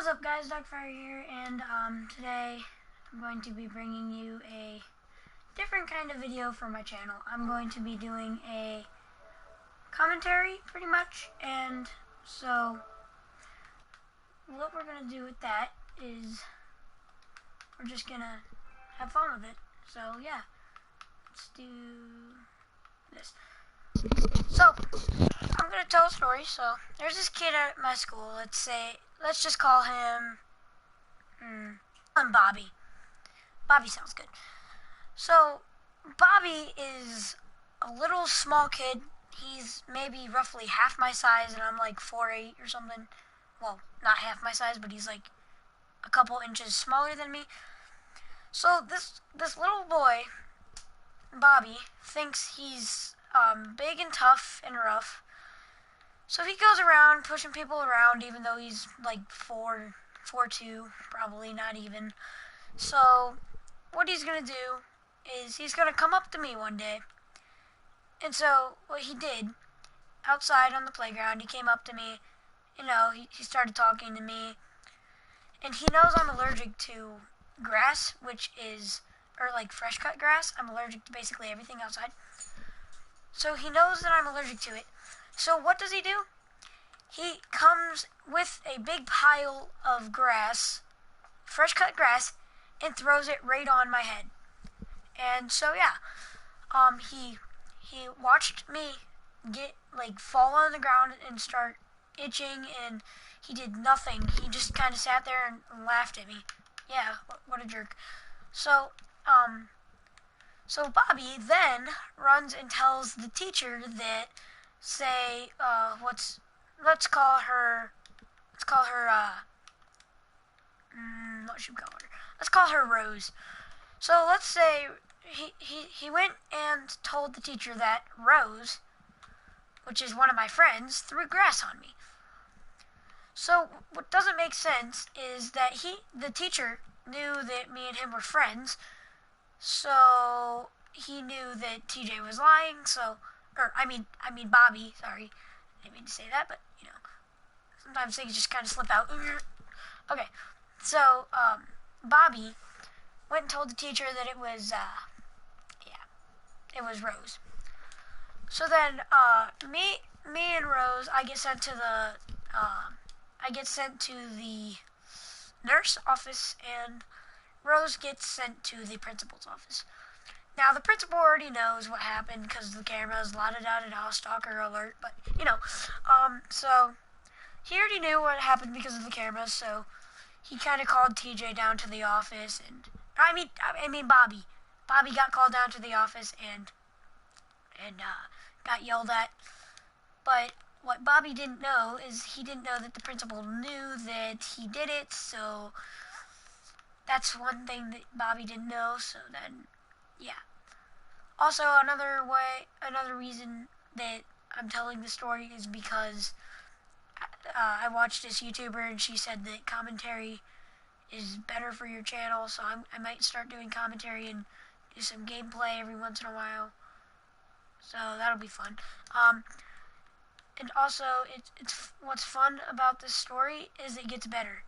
What's up guys, DOCFire here, and today I'm going to be bringing you a different kind of video for my channel. I'm going to be doing a commentary, pretty much, and so what we're going to do with that is we're just going to have fun with it. So yeah, let's do this. So, I'm going to tell a story. So, there's this kid at my school, let's just call him Bobby. Bobby sounds good. So, Bobby is a little small kid. He's maybe roughly half my size, and I'm like 4'8" or something. Well, not half my size, but he's like a couple inches smaller than me. So, this little boy, Bobby, thinks he's big and tough and rough. So he goes around pushing people around, even though he's like 4'2", probably not even. So what he's gonna do is he's gonna come up to me one day. And so what he did, outside on the playground, he came up to me, he started talking to me. And he knows I'm allergic to grass, or like fresh cut grass. I'm allergic to basically everything outside. So he knows that I'm allergic to it. So what does he do? He comes with a big pile of grass, fresh cut grass, and throws it right on my head. And so yeah, he watched me fall on the ground and start itching, and he did nothing. He just kind of sat there and laughed at me. Yeah, what a jerk. So Bobby then runs and tells the teacher that, let's call her, what should we call her? Let's call her Rose. So let's say he went and told the teacher that Rose, which is one of my friends, threw grass on me. So what doesn't make sense is that the teacher knew that me and him were friends, so he knew that TJ was lying, Bobby, sorry. I didn't mean to say that, but, sometimes things just kind of slip out. Okay, so, Bobby went and told the teacher that it was Rose. So then, me and Rose, I get sent to the nurse office, and Rose gets sent to the principal's office. Now, the principal already knows what happened because the cameras, la-da-da-da-da, stalker alert, but, so he already knew what happened because of the cameras, so he kind of called TJ down to the office, and, Bobby. Bobby got called down to the office and got yelled at, but what Bobby didn't know is he didn't know that the principal knew that he did it, so that's one thing that Bobby didn't know, so then, yeah. Also, another reason that I'm telling the story is because I watched this YouTuber and she said that commentary is better for your channel, so I might start doing commentary and do some gameplay every once in a while. So that'll be fun. And also, it's what's fun about this story is it gets better.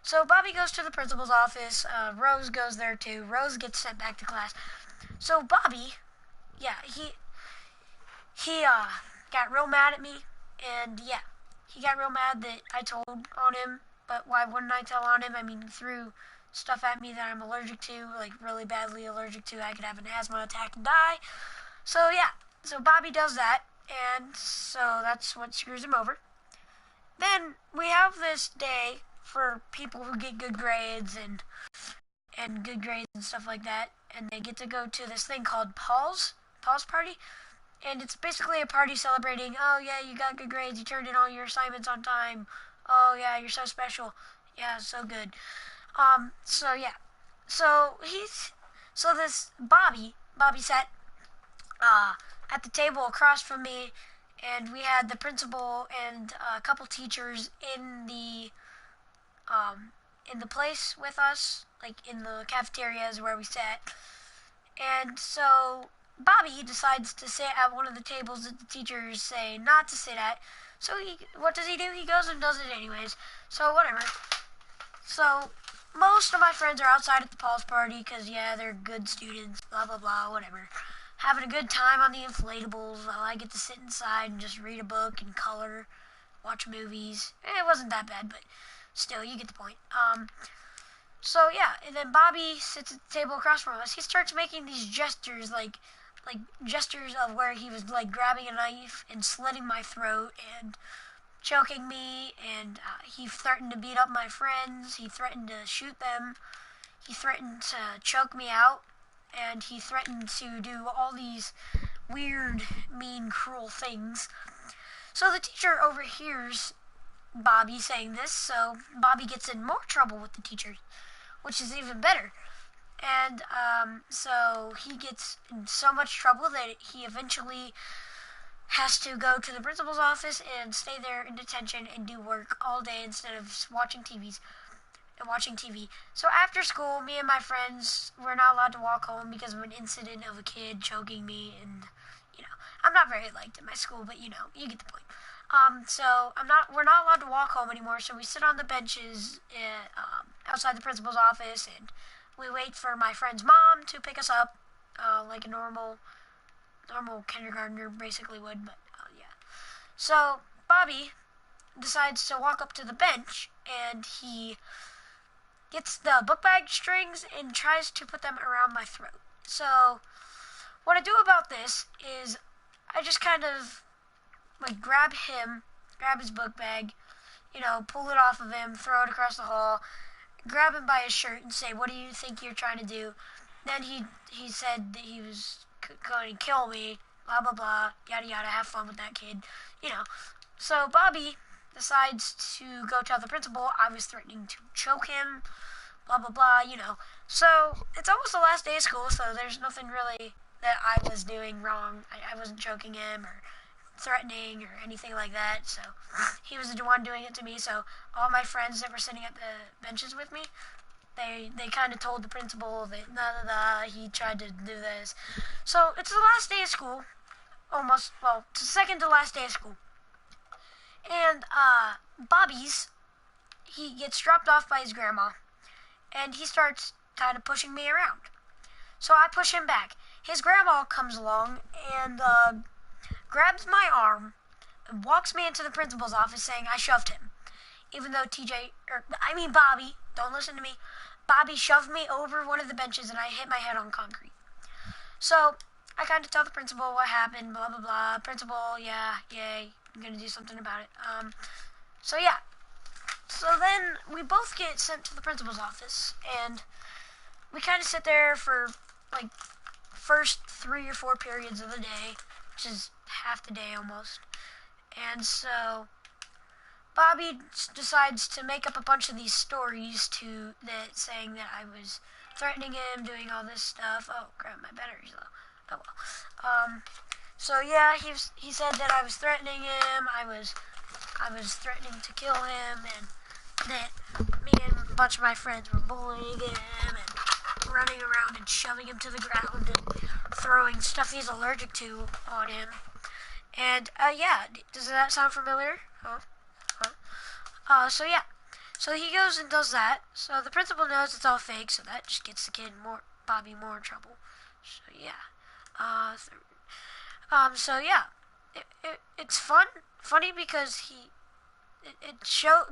So Bobby goes to the principal's office, Rose goes there too, Rose gets sent back to class. So Bobby, yeah, he got real mad at me, and yeah, he got real mad that I told on him, but why wouldn't I tell on him? He threw stuff at me that I'm allergic to, like really badly allergic to. I could have an asthma attack and die. So yeah, so Bobby does that, and so that's what screws him over. Then we have this day for people who get good grades and good grades and stuff like that, and they get to go to this thing called Paul's party, and it's basically a party celebrating, oh yeah, you got good grades, you turned in all your assignments on time, oh yeah, you're so special, yeah, so good. So yeah, so this Bobby sat at the table across from me, and we had the principal and a couple teachers in the place with us, like in the cafeterias where we sat. And so Bobby decides to sit at one of the tables that the teachers say not to sit at. So what does he do? He goes and does it anyways. So whatever. So most of my friends are outside at the Paul's party because, yeah, they're good students, blah, blah, blah, whatever. Having a good time on the inflatables while I get to sit inside and just read a book and color, watch movies. It wasn't that bad, but still, you get the point. So yeah, and then Bobby sits at the table across from us. He starts making these gestures, like gestures of where he was like grabbing a knife and slitting my throat and choking me, and he threatened to beat up my friends. He threatened to shoot them. He threatened to choke me out, and he threatened to do all these weird, mean, cruel things. So the teacher overhears Bobby saying this, so Bobby gets in more trouble with the teacher, which is even better. And so he gets in so much trouble that he eventually has to go to the principal's office and stay there in detention and do work all day instead of watching TV. So after school, me and my friends were not allowed to walk home because of an incident of a kid choking me, and I'm not very liked at my school, but you get the point. So we're not allowed to walk home anymore, so we sit on the benches outside the principal's office, and we wait for my friend's mom to pick us up, like a normal kindergartner basically would, but yeah. So Bobby decides to walk up to the bench, and he gets the book bag strings and tries to put them around my throat. So what I do about this is I just kind of like grab his book bag, pull it off of him, throw it across the hall, grab him by his shirt and say, "What do you think you're trying to do?" Then he said that he was going to kill me, blah, blah, blah, yada, yada, have fun with that kid, So Bobby decides to go tell the principal I was threatening to choke him, blah, blah, blah, So it's almost the last day of school, so there's nothing really that I was doing wrong. I wasn't choking him or threatening or anything like that, so he was the one doing it to me. So all my friends that were sitting at the benches with me, they kind of told the principal that he tried to do this. So it's the last day of school, almost. Well, it's the second to last day of school, and he gets dropped off by his grandma, and he starts kind of pushing me around. So I push him back. His grandma comes along and grabs my arm and walks me into the principal's office saying I shoved him. Even though Bobby, don't listen to me, Bobby shoved me over one of the benches and I hit my head on concrete. So I kind of tell the principal what happened, blah, blah, blah. Principal, yeah, yay, I'm going to do something about it. So yeah. So then we both get sent to the principal's office, and we kind of sit there for like first 3 or 4 periods of the day, which is half the day almost. And so Bobby decides to make up a bunch of these stories saying that I was threatening him, doing all this stuff. Oh crap, my battery's low. Oh well. So yeah, he said that I was threatening him. I was threatening to kill him, and that me and a bunch of my friends were bullying him and running around and shoving him to the ground and throwing stuff he's allergic to on him. And yeah, does that sound familiar? Huh? So yeah. So he goes and does that. So the principal knows it's all fake, so that just gets Bobby more in trouble. So yeah. So yeah. It's funny because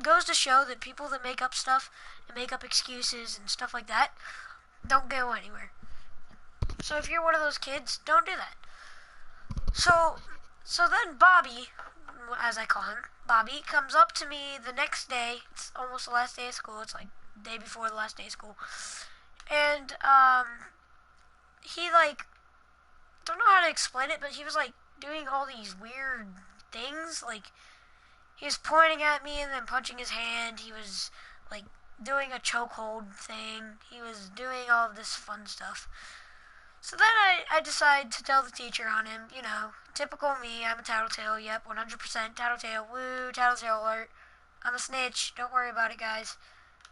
goes to show that people that make up stuff and make up excuses and stuff like that don't go anywhere. So if you're one of those kids, don't do that. So then Bobby, as I call him, Bobby comes up to me the next day. It's almost the last day of school. It's like the day before the last day of school. And he don't know how to explain it, but he was doing all these weird things. He was pointing at me and then punching his hand. He was doing a chokehold thing. He was doing all of this fun stuff. So then I decide to tell the teacher on him. Typical me. I'm a tattletale. Yep, 100% tattletale. Woo, tattletale alert. I'm a snitch. Don't worry about it, guys.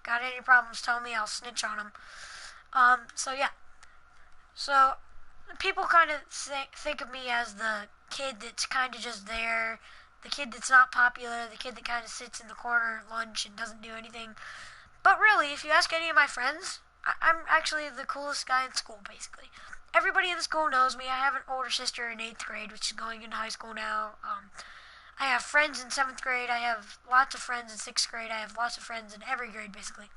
Got any problems, tell me. I'll snitch on them. So yeah. So people kind of think of me as the kid that's kind of just there, the kid that's not popular, the kid that kind of sits in the corner at lunch and doesn't do anything. But really, if you ask any of my friends, I'm actually the coolest guy in school, basically. Everybody in the school knows me. I have an older sister in 8th grade, which is going into high school now. I have friends in 7th grade. I have lots of friends in 6th grade. I have lots of friends in every grade, basically.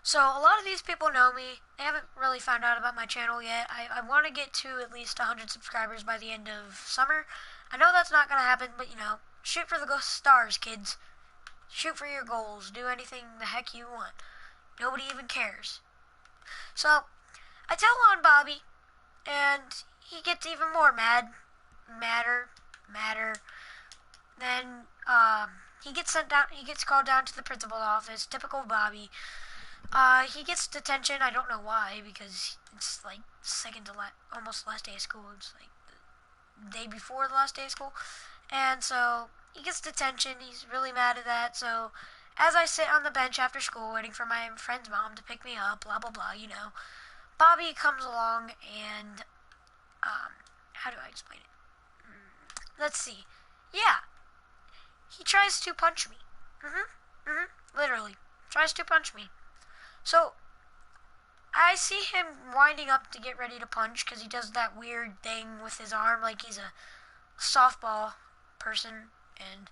So a lot of these people know me. They haven't really found out about my channel yet. I want to get to at least 100 subscribers by the end of summer. I know that's not going to happen, but, shoot for the stars, kids. Shoot for your goals. Do anything the heck you want. Nobody even cares. So, I tell on Bobby, and he gets even more madder. Then, he gets sent down, he gets called down to the principal's office, typical Bobby. He gets detention, I don't know why, because it's like almost the last day of school, it's like the day before the last day of school, and so, he gets detention, he's really mad at that, so, as I sit on the bench after school, waiting for my friend's mom to pick me up, blah blah blah, Bobby comes along and, how do I explain it? Let's see. Yeah. He tries to punch me. Literally. Tries to punch me. So, I see him winding up to get ready to punch because he does that weird thing with his arm like he's a softball person. And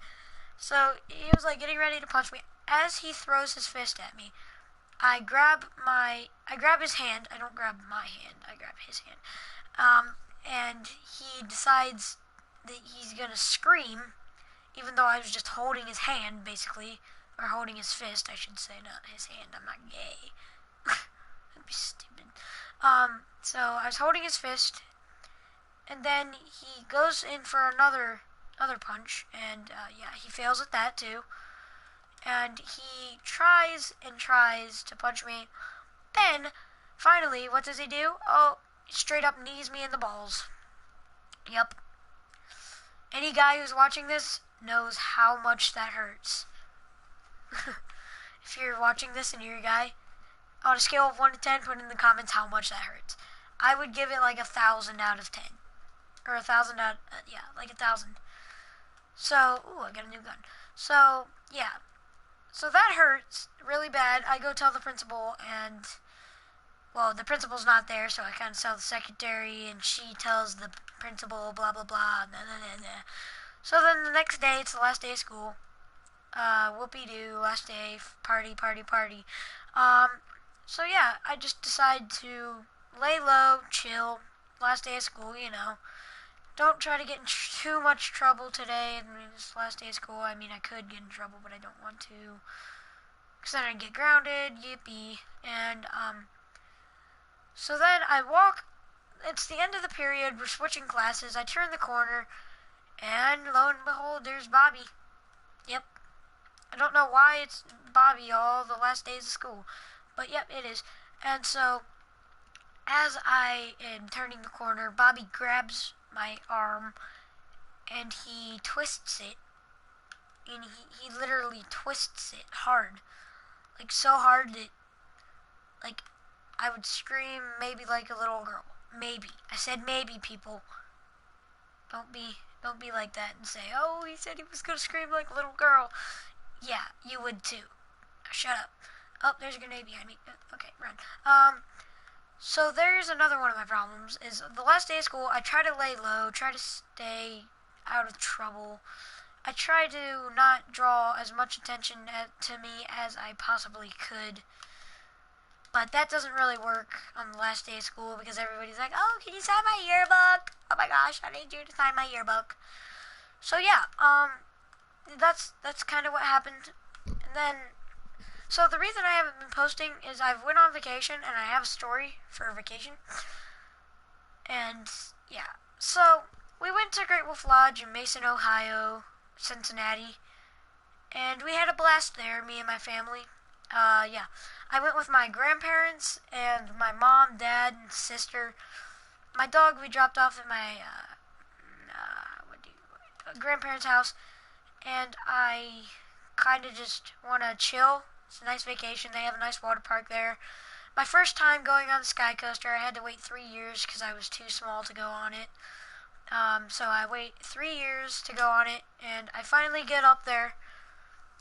so, he was like getting ready to punch me. As he throws his fist at me, I grab his hand. I don't grab my hand. I grab his hand. And he decides that he's gonna scream, even though I was just holding his hand, basically, or holding his fist, I should say, not his hand. I'm not gay. That'd be stupid. So I was holding his fist, and then he goes in for another punch, and he fails at that too. And he tries and tries to punch me. Then, finally, what does he do? Oh, he straight up knees me in the balls. Yep. Any guy who's watching this knows how much that hurts. If you're watching this and you're a guy, on a scale of 1 to 10, put in the comments how much that hurts. I would give it like 1,000 out of 10. Or 1,000 out, like 1,000. So, I got a new gun. So, yeah. So that hurts really bad. I go tell the principal, and, well, the principal's not there, so I kind of tell the secretary, and she tells the principal, blah, blah, blah, So then the next day, it's the last day of school. Whoopee-doo, last day, party. So yeah, I just decide to lay low, chill, last day of school, Don't try to get in too much trouble today. It's last day of school. I mean, I could get in trouble, but I don't want to. Because then I'd get grounded. Yippee. And, so then I walk. It's the end of the period. We're switching classes. I turn the corner. And lo and behold, there's Bobby. Yep. I don't know why it's Bobby all the last days of school. But, yep, it is. And so, as I am turning the corner, Bobby grabs my arm, and he twists it, and he literally twists it hard, like so hard that, like, I would scream maybe like a little girl, maybe. I said maybe, people. Don't be like that and say, oh, he said he was gonna scream like a little girl. Yeah, you would too. Shut up. Oh, there's a grenade behind me. Okay, run. So there's another one of my problems, is the last day of school, I try to lay low, try to stay out of trouble. I try to not draw as much attention to me as I possibly could. But that doesn't really work on the last day of school because everybody's like, oh, can you sign my yearbook? Oh my gosh, I need you to sign my yearbook. So yeah, that's kind of what happened. And then, so the reason I haven't been posting is I've went on vacation and I have a story for vacation. And yeah, so we went to Great Wolf Lodge in Mason, Ohio, Cincinnati, and we had a blast there, me and my family. Yeah, I went with my grandparents and my mom, dad, and sister. My dog we dropped off at my grandparents' house, and I kind of just want to chill. It's a nice vacation. They have a nice water park there. My first time going on the Sky Coaster, I had to wait 3 years because I was too small to go on it. So I wait 3 years to go on it, and I finally get up there.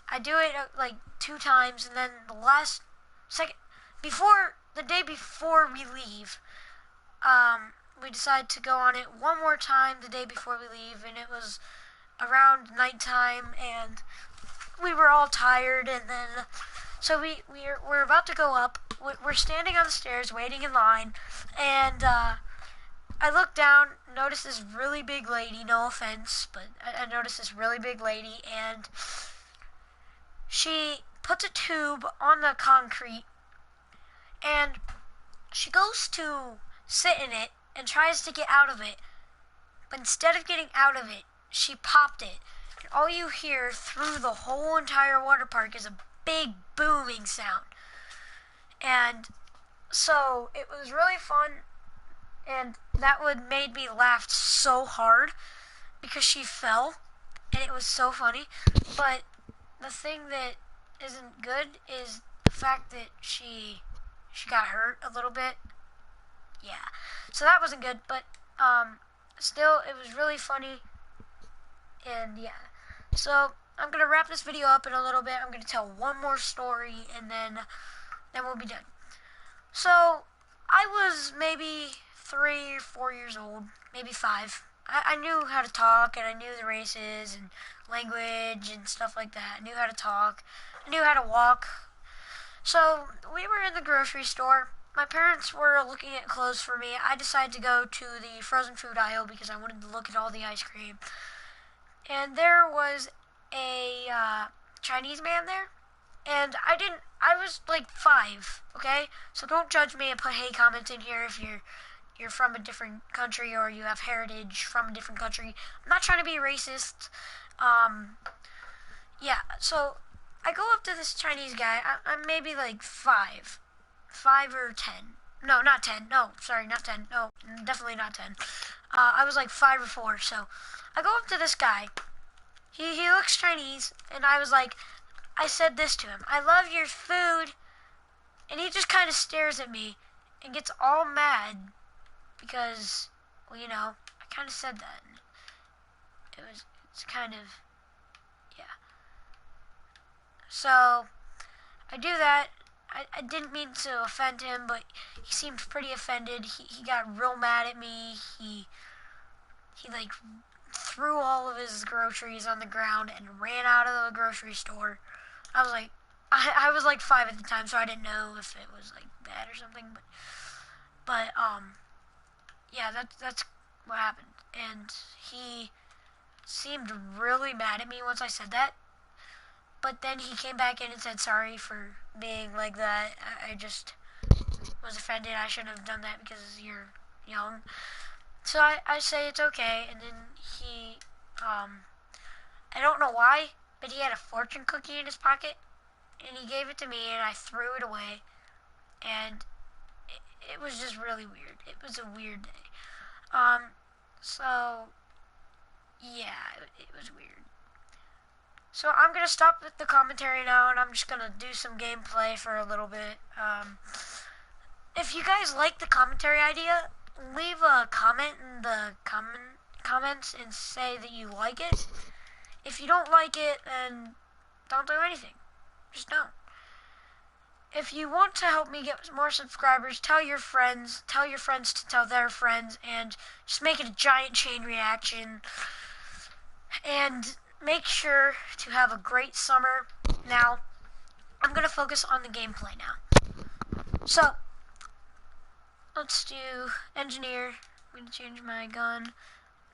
I do it like 2 times, and then the last second, before the day before we leave, we decide to go on it one more time the day before we leave, and it was around nighttime, and we were all tired, and then so we're about to go up. We're standing on the stairs waiting in line, and I look down, notice this really big lady. No offense, but I noticed this really big lady, and she puts a tube on the concrete, and she goes to sit in it and tries to get out of it, but instead of getting out of it, she popped it. And all you hear through the whole entire water park is a big booming sound. And so it was really fun, and that would made me laugh so hard because she fell, and it was so funny. But the thing that isn't good is the fact that she got hurt a little bit. Yeah, so that wasn't good, but still, it was really funny, and yeah. So I'm gonna wrap this video up in a little bit. I'm gonna tell one more story, and then we'll be done. So I was maybe 3 or 4 years old, maybe 5. I knew how to talk, and I knew the races and language and stuff like that. I knew how to talk. I knew how to walk. So we were in the grocery store. My parents were looking at clothes for me. I decided to go to the frozen food aisle because I wanted to look at all the ice cream. And there was a Chinese man there. And I was like 5, okay? So don't judge me and put hate comments in here if you're from a different country or you have heritage from a different country. I'm not trying to be racist. Yeah, so I go up to this Chinese guy. I'm maybe like 5 or 10. No, not 10. No, sorry, not 10. No, definitely not 10. I was like 5 or 4. So I go up to this guy. He looks Chinese, and I said this to him: "I love your food," and he just kind of stares at me and gets all mad because, well, I kind of said that. And it's kind of, yeah. So I do that. I didn't mean to offend him, but he seemed pretty offended. He got real mad at me. He like threw all of his groceries on the ground and ran out of the grocery store. I was like 5 at the time, so I didn't know if it was like bad or something. But yeah, that's what happened. And he seemed really mad at me once I said that. But then he came back in and said sorry for being like that. I just was offended. I shouldn't have done that because you're young. So I say it's okay, and then he, I don't know why, but he had a fortune cookie in his pocket, and he gave it to me, and I threw it away, and it was just really weird. It was a weird day. So, yeah, it was weird. So I'm going to stop with the commentary now, and I'm just going to do some gameplay for a little bit. If you guys like the commentary idea, leave a comment in the comments and say that you like it. If you don't like it, then don't do anything. Just don't. If you want to help me get more subscribers, tell your friends to tell their friends, and just make it a giant chain reaction. And make sure to have a great summer. Now, I'm going to focus on the gameplay now. So, let's do engineer. I'm going to change my gun.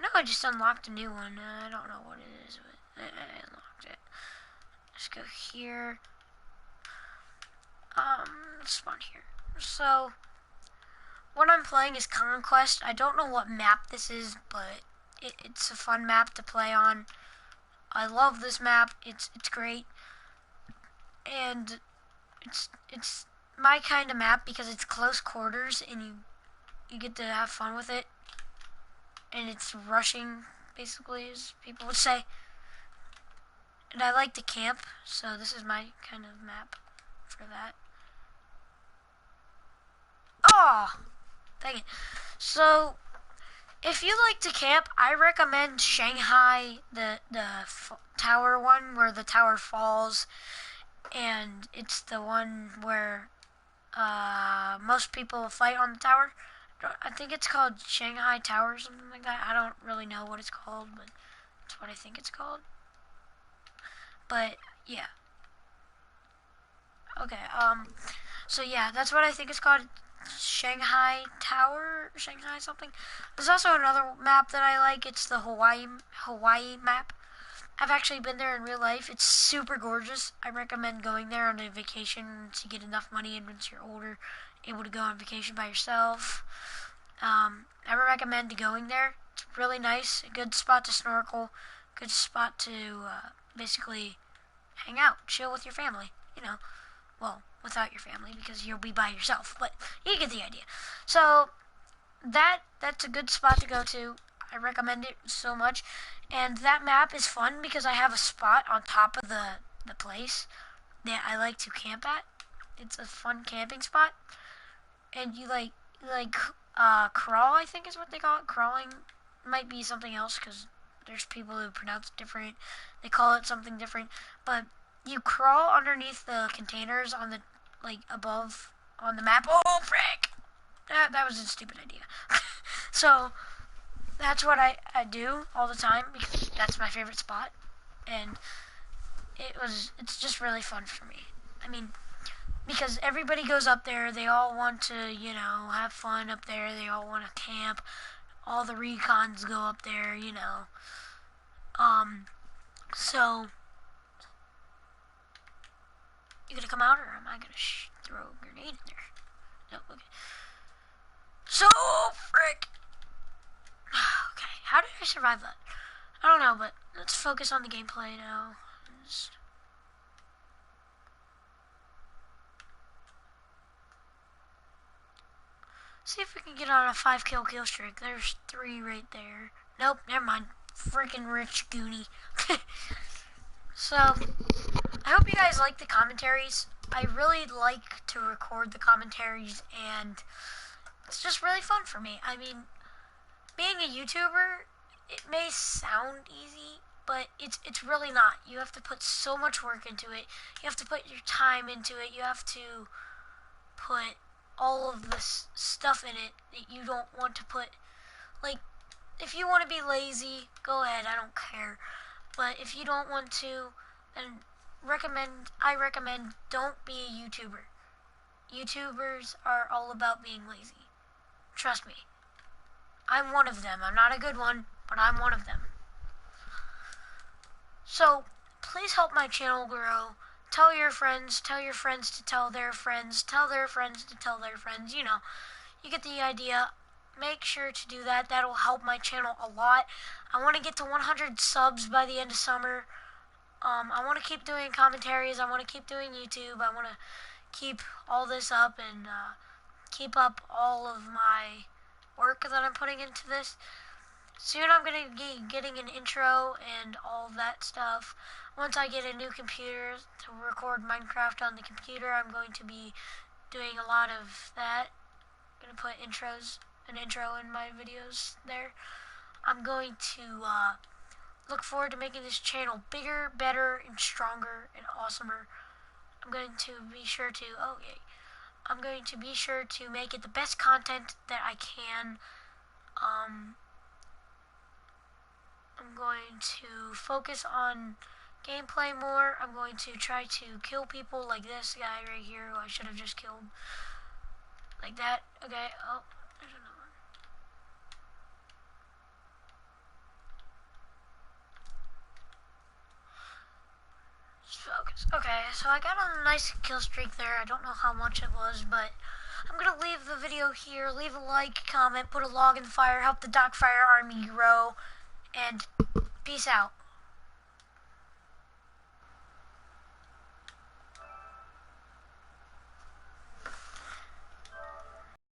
No, I just unlocked a new one. I don't know what it is, but I unlocked it. Let's go here. Let's spawn here. So, what I'm playing is Conquest. I don't know what map this is, but it's a fun map to play on. I love this map. It's great, and it's my kind of map because it's close quarters and you get to have fun with it, and it's rushing basically, as people would say. And I like to camp, so this is my kind of map for that. Oh, dang it! So If you like to camp, I recommend Shanghai, the tower one where the tower falls, and it's the one where most people fight on the tower. I think it's called Shanghai Tower or something like that. I don't really know what it's called, but that's what I think it's called. But yeah. Okay. So yeah, that's what I think it's called. Shanghai Tower, Shanghai something. There's also another map that I like. It's the Hawaii map. I've actually been there in real life. It's super gorgeous. I recommend going there on a vacation to get enough money, and once you're older, able to go on vacation by yourself. I recommend going there. It's really nice. A good spot to snorkel. Good spot to basically hang out, chill with your family. You know, well, without your family because you'll be by yourself. But you get the idea. So that's a good spot to go to. I recommend it so much. And that map is fun because I have a spot on top of the place that I like to camp at. It's a fun camping spot. And you crawl, I think is what they call it. Crawling might be something else because there's people who pronounce it different. They call it something different. But you crawl underneath the containers on the, above on the map. Oh, frick! That was a stupid idea. So that's what I do all the time because that's my favorite spot, and it's just really fun for me. I mean, because everybody goes up there, they all want to, have fun up there, they all want to camp, all the recons go up there, so, you gonna come out, or am I gonna throw a grenade in there? No, okay. So, frick! Okay, how did I survive that? I don't know, but let's focus on the gameplay now. See if we can get on a 5-kill streak. There's 3 right there. Nope, never mind. Freaking rich Goonie. So, I hope you guys like the commentaries. I really like to record the commentaries, and it's just really fun for me. I mean, being a YouTuber, it may sound easy, but it's really not. You have to put so much work into it. You have to put your time into it. You have to put all of this stuff in it that you don't want to put. Like, if you want to be lazy, go ahead, I don't care. But if you don't want to, then I recommend don't be a YouTuber. YouTubers are all about being lazy. Trust me. I'm one of them. I'm not a good one, but I'm one of them. So, please help my channel grow. Tell your friends to tell their friends, tell their friends to tell their friends, you get the idea. Make sure to do that. That'll help my channel a lot. I want to get to 100 subs by the end of summer. I want to keep doing commentaries. I want to keep doing YouTube. I want to keep all this up and keep up all of my work that I'm putting into this. Soon I'm going to be getting an intro and all that stuff. Once I get a new computer to record Minecraft on the computer, I'm going to be doing a lot of that. I'm going to put an intro in my videos there. I'm going to look forward to making this channel bigger, better, and stronger, and awesomer. I'm going to be sure to make it the best content that I can. I'm going to focus on gameplay more. I'm going to try to kill people like this guy right here who I should have just killed. Like that. Okay. Oh, there's another one. Just focus. Okay, so I got a nice kill streak there. I don't know how much it was, but I'm going to leave the video here. Leave a like, comment, put a log in the fire, help the DOCFire army grow, and peace out.